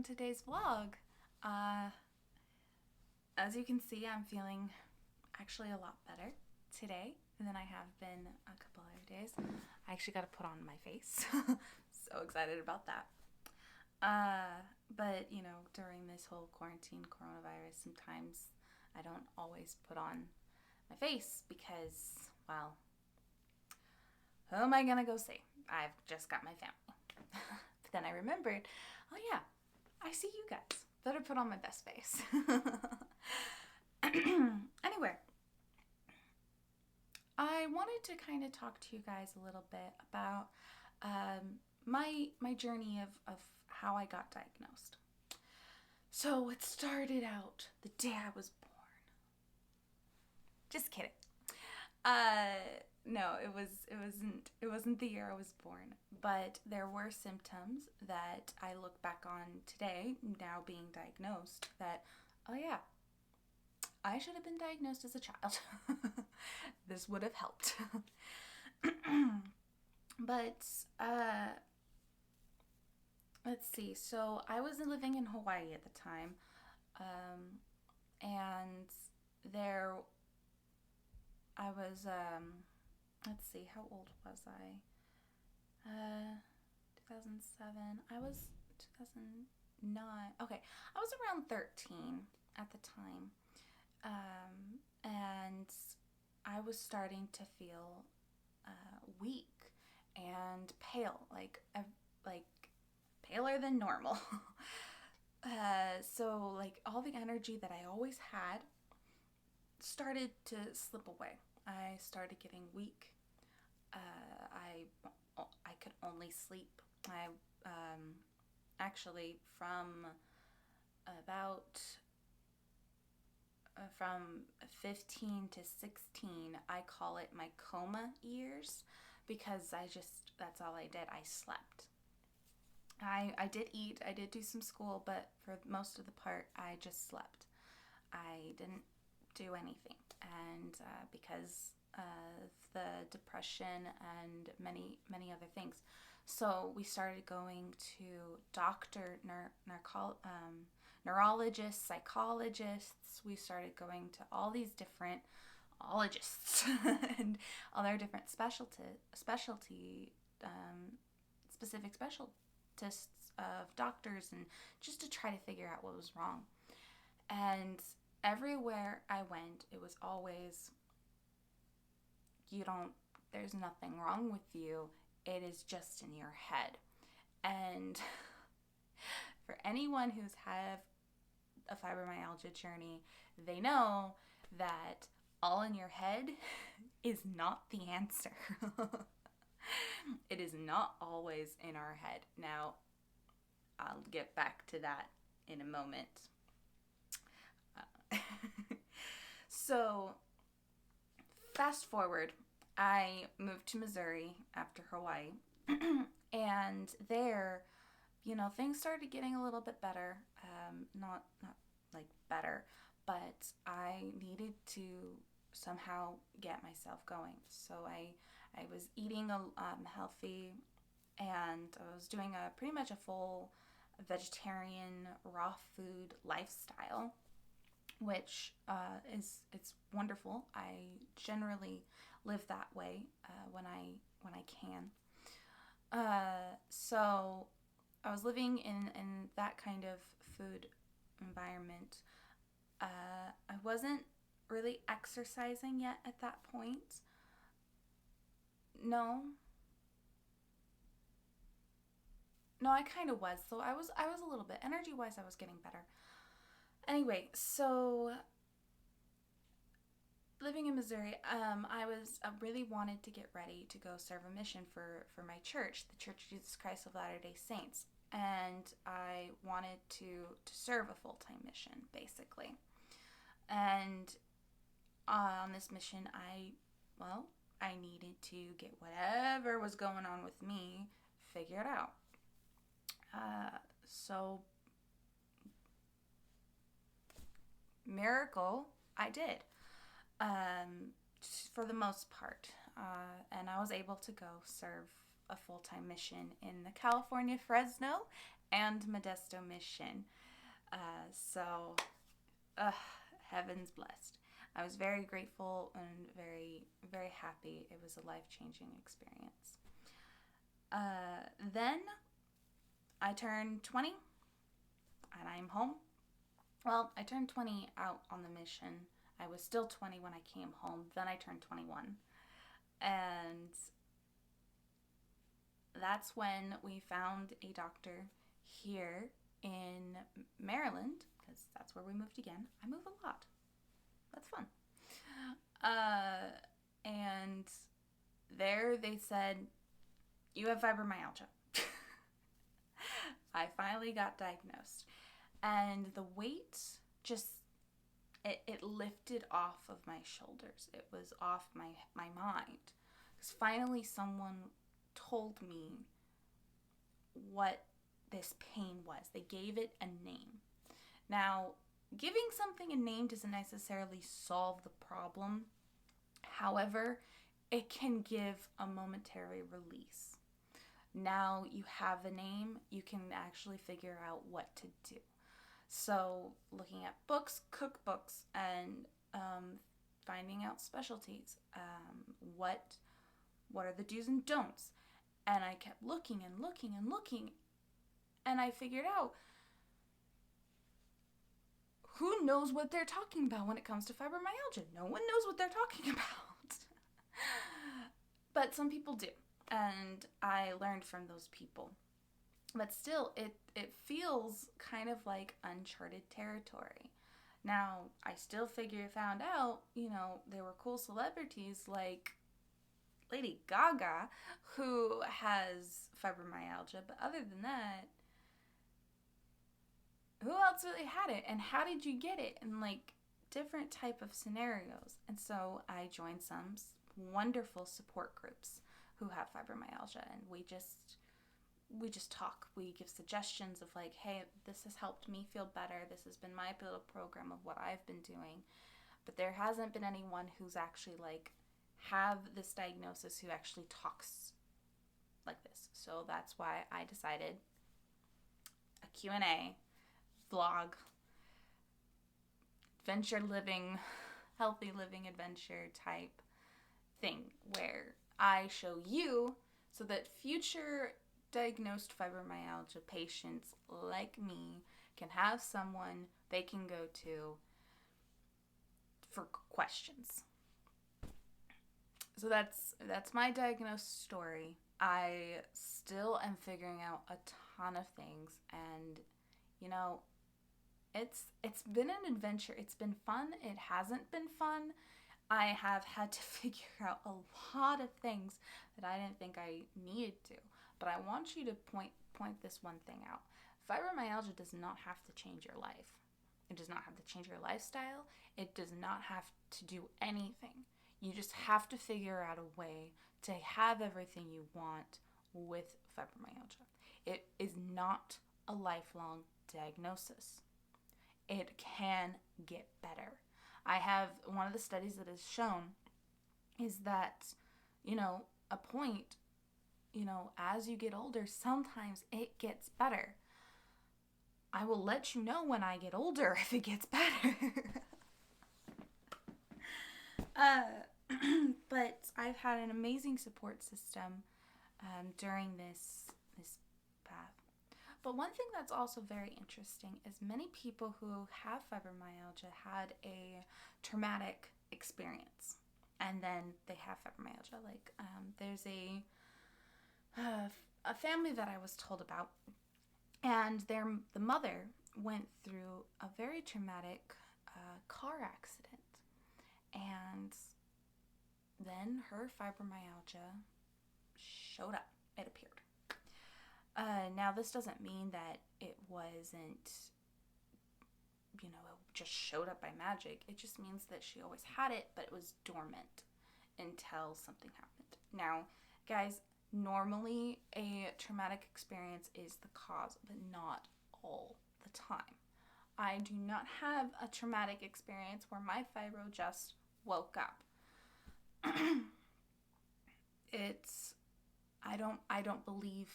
on today's vlog. Uh, as you can see, I'm feeling actually a lot better today than I have been a couple other days. I actually got to put on my face. So excited about that. But, during this whole quarantine coronavirus, sometimes I don't always put on my face because, well, who am I gonna go see? I've just got my family. But then I remembered, oh yeah, I see you guys. Better put on my best face. Anyway, I wanted to kind of talk to you guys a little bit about my journey of how I got diagnosed. So it started out the day I was born. Just kidding. No, it wasn't the year I was born, but there were symptoms that I look back on today, now being diagnosed, that, oh yeah, I should have been diagnosed as a child. This would have helped. But let's see. So I was living in Hawaii at the time, and there I was. Let's see, how old was I? 2007. I was 2009. Okay, I was around 13 at the time, and I was starting to feel weak and pale, like paler than normal. So like all the energy that I always had started to slip away. I started getting weak. I could only sleep. I actually about from 15 to 16, I call it my coma years, because that's all I did. I slept. I did eat, I did do some school, but for most of the part, I just slept. I didn't do anything. And because of the depression and many other things. So we started going to neurologists, psychologists. We started going to all these different ologists and all their different specific specialists of doctors, and just to try to figure out what was wrong. And everywhere I went, it was always, there's nothing wrong with you. It is just in your head. And for anyone who's had a fibromyalgia journey, they know that all in your head is not the answer. It is not always in our head. Now, I'll get back to that in a moment. So, fast forward, I moved to Missouri after Hawaii, and there, things started getting a little bit better. Not like better, but I needed to somehow get myself going. So I was eating healthy, and I was doing pretty much a full vegetarian raw food lifestyle, which it's wonderful. I generally live that way when I can. So I was living in that kind of food environment. I wasn't really exercising yet at that point. No. No, I kind of was. So I was a little bit energy wise. I was getting better. Anyway, so living in Missouri, I really wanted to get ready to go serve a mission for my church, the Church of Jesus Christ of Latter-day Saints, and I wanted to serve a full-time mission, basically. And on this mission, I needed to get whatever was going on with me figured out. So miracle, I did. For the most part. And I was able to go serve a full-time mission in the California Fresno and Modesto mission. So, heaven's blessed. I was very grateful and very, very happy. It was a life-changing experience. Then I turned 20 and I'm home. Well, I turned 20 out on the mission. I was still 20 when I came home. Then I turned 21. And that's when we found a doctor here in Maryland, because that's where we moved again. I move a lot. That's fun. And there they said, you have fibromyalgia. I finally got diagnosed. And the weight just, it lifted off of my shoulders. It was off my mind. Because finally someone told me what this pain was. They gave it a name. Now, giving something a name doesn't necessarily solve the problem. However, it can give a momentary release. Now you have a name, you can actually figure out what to do. So looking at books, cookbooks, and finding out specialties. What are the do's and don'ts? And I kept looking and looking and looking, and I figured out who knows what they're talking about when it comes to fibromyalgia. No one knows what they're talking about. But some people do, and I learned from those people. But still, it feels kind of like uncharted territory. Now, I still found out, there were cool celebrities like Lady Gaga, who has fibromyalgia, but other than that, who else really had it, and how did you get it, and different type of scenarios. And so I joined some wonderful support groups who have fibromyalgia, and we just talk. We give suggestions of hey, this has helped me feel better. This has been my little program of what I've been doing. But there hasn't been anyone who's actually have this diagnosis who actually talks like this. So that's why I decided a Q&A, vlog, adventure living, healthy living adventure type thing where I show you so that future diagnosed fibromyalgia patients like me can have someone they can go to for questions. So that's my diagnosed story. I still am figuring out a ton of things, and it's been an adventure. It's been fun. It hasn't been fun. I have had to figure out a lot of things that I didn't think I needed to. But I want you to point this one thing out. Fibromyalgia does not have to change your life. It does not have to change your lifestyle. It does not have to do anything. You just have to figure out a way to have everything you want with fibromyalgia. It is not a lifelong diagnosis. It can get better. I have one of the studies that has shown is that, a point, as you get older, sometimes it gets better. I will let you know when I get older if it gets better. But I've had an amazing support system during this path. But one thing that's also very interesting is many people who have fibromyalgia had a traumatic experience, and then they have fibromyalgia. There's a family that I was told about, and the mother went through a very traumatic car accident, and then her fibromyalgia showed up. It appeared. Now, this doesn't mean that it wasn't, it just showed up by magic. It just means that she always had it, but it was dormant until something happened. Now, guys, normally a traumatic experience is the cause, but not all the time. I do not have a traumatic experience where my fibro just woke up. It's I don't believe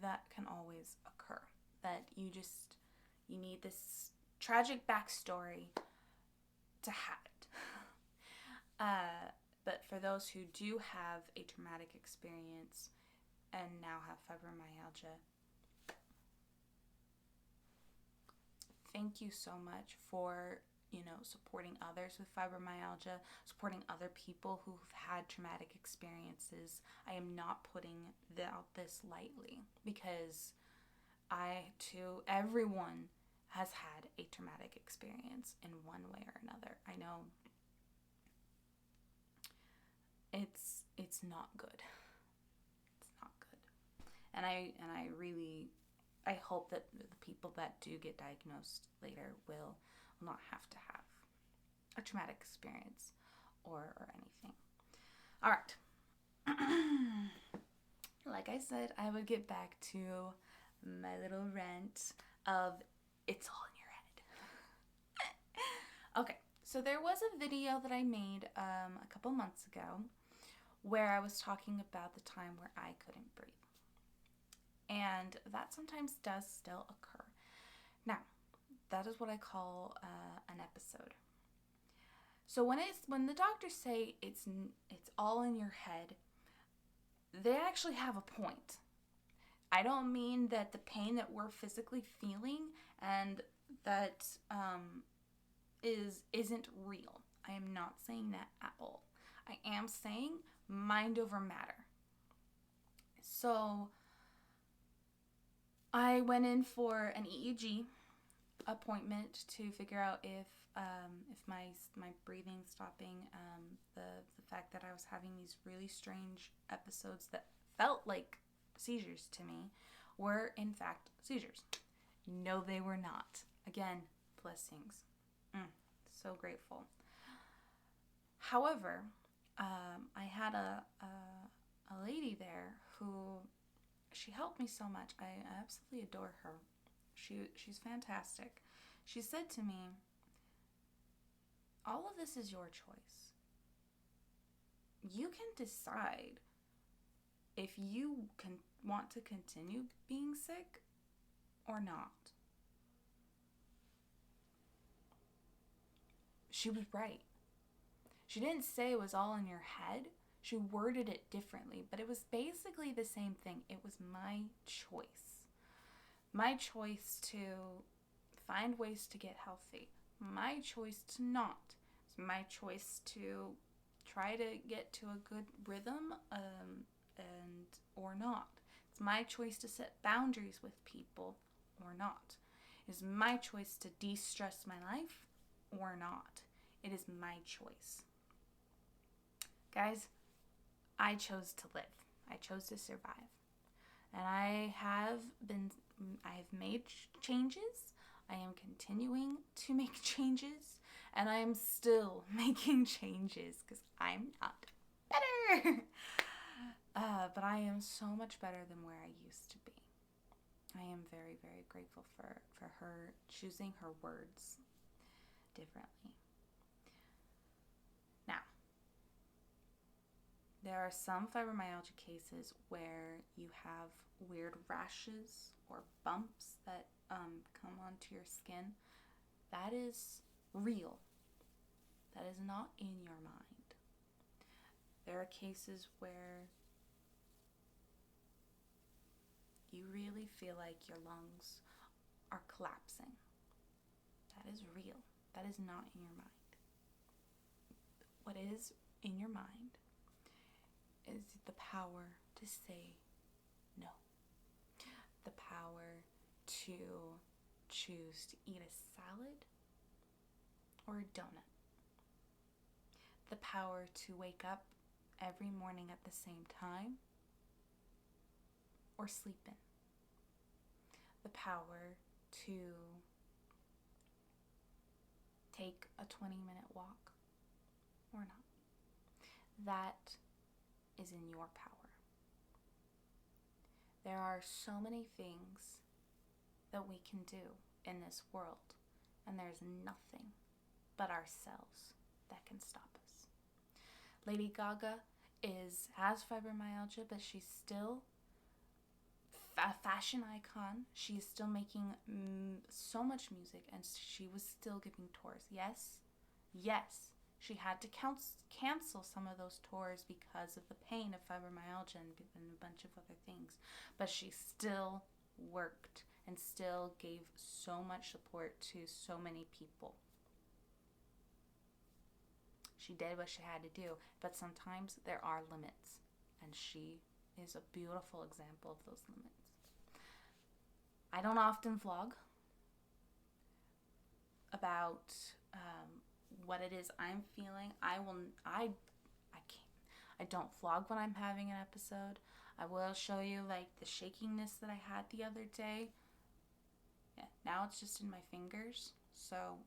that can always occur. That you need this tragic backstory to have it. But for those who do have a traumatic experience and now have fibromyalgia, thank you so much for, supporting others with fibromyalgia, supporting other people who've had traumatic experiences. I am not putting this lightly, because everyone has had a traumatic experience in one way or another. I know it's not good. It's not good. And I really hope that the people that do get diagnosed later will not have to have a traumatic experience or anything. All right. Like I said, I would get back to my little rant of it's all in your head. Okay, so there was a video that I made a couple months ago where I was talking about the time where I couldn't breathe. And that sometimes does still occur. Now, that is what I call an episode. So when the doctors say it's all in your head, they actually have a point. I don't mean that the pain that we're physically feeling and that isn't real. I am not saying that at all. I am saying mind over matter. So I went in for an EEG appointment to figure out if my breathing stopping, the fact that I was having these really strange episodes that felt like seizures to me were in fact seizures. No, they were not. Again, blessings. So grateful. However, I had a lady there who, she helped me so much. I absolutely adore her. She's fantastic. She said to me, all of this is your choice. You can decide if you can want to continue being sick or not. She was right. She didn't say it was all in your head. She worded it differently, but it was basically the same thing. It was my choice. My choice to find ways to get healthy. My choice to not. It's my choice to try to get to a good rhythm and or not. It's my choice to set boundaries with people or not. It's my choice to de-stress my life or not. It is my choice. Guys, I chose to live. I chose to survive. And I have made changes. I am continuing to make changes. And I am still making changes because I'm not better. But I am so much better than where I used to be. I am very, very grateful for her choosing her words differently. Now, there are some fibromyalgia cases where you have weird rashes or bumps that come onto your skin. That is real. That is not in your mind. There are cases where you really feel like your lungs are collapsing. That is real. That is not in your mind. What is in your mind is the power to say no. The power to choose to eat a salad or a donut. The power to wake up every morning at the same time or sleep in. The power to take a 20-minute walk or not. That is in your power. There are so many things that we can do in this world, and there's nothing but ourselves that can stop us. Lady Gaga has fibromyalgia, but she's still a fashion icon. She's still making so much music, and she was still giving tours. Yes, she had to cancel some of those tours because of the pain of fibromyalgia and a bunch of other things, but she still worked and still gave so much support to so many people. She did what she had to do, but sometimes there are limits, and she is a beautiful example of those limits. I don't often vlog about what it is I'm feeling. I don't vlog when I'm having an episode. I will show you like the shakiness that I had the other day. Yeah, now it's just in my fingers. So,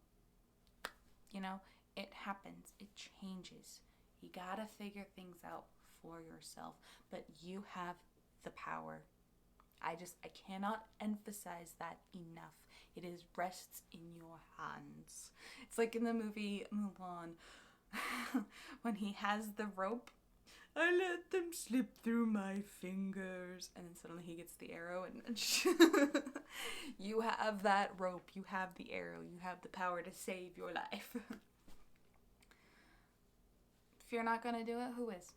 it happens. It changes. You gotta figure things out for yourself. But you have the power. I cannot emphasize that enough. It rests in your hands. It's like in the movie Mulan when he has the rope. I let them slip through my fingers. And then suddenly he gets the arrow and you have that rope. You have the arrow. You have the power to save your life. If you're not going to do it, who is?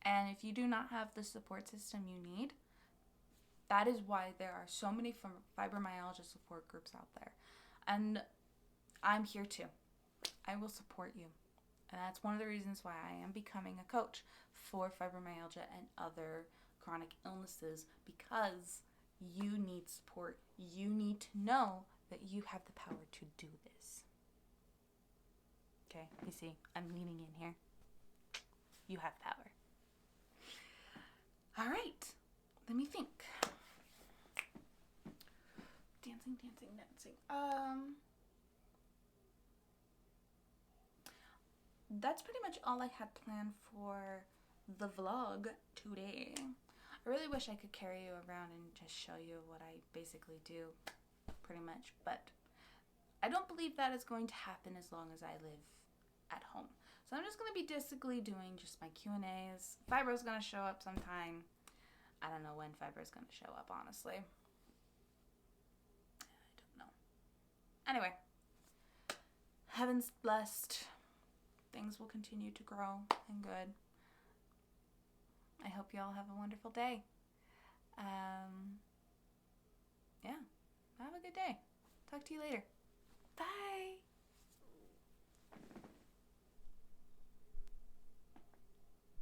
And if you do not have the support system you need, that is why there are so many fibromyalgia support groups out there. And I'm here too. I will support you. And that's one of the reasons why I am becoming a coach for fibromyalgia and other chronic illnesses, because you need support. You need to know that you have the power to do this. Okay, you see, I'm leaning in here. You have power. All right, let me think. Dancing. That's pretty much all I had planned for the vlog today. I really wish I could carry you around and just show you what I basically do, pretty much, but I don't believe that is going to happen as long as I live at home. So I'm just going to be basically doing just my Q&As. Fibro's going to show up sometime. I don't know when Fibro's going to show up, honestly. I don't know. Anyway, heaven's blessed. Things will continue to grow and good. I hope you all have a wonderful day. Yeah, have a good day. Talk to you later. Bye.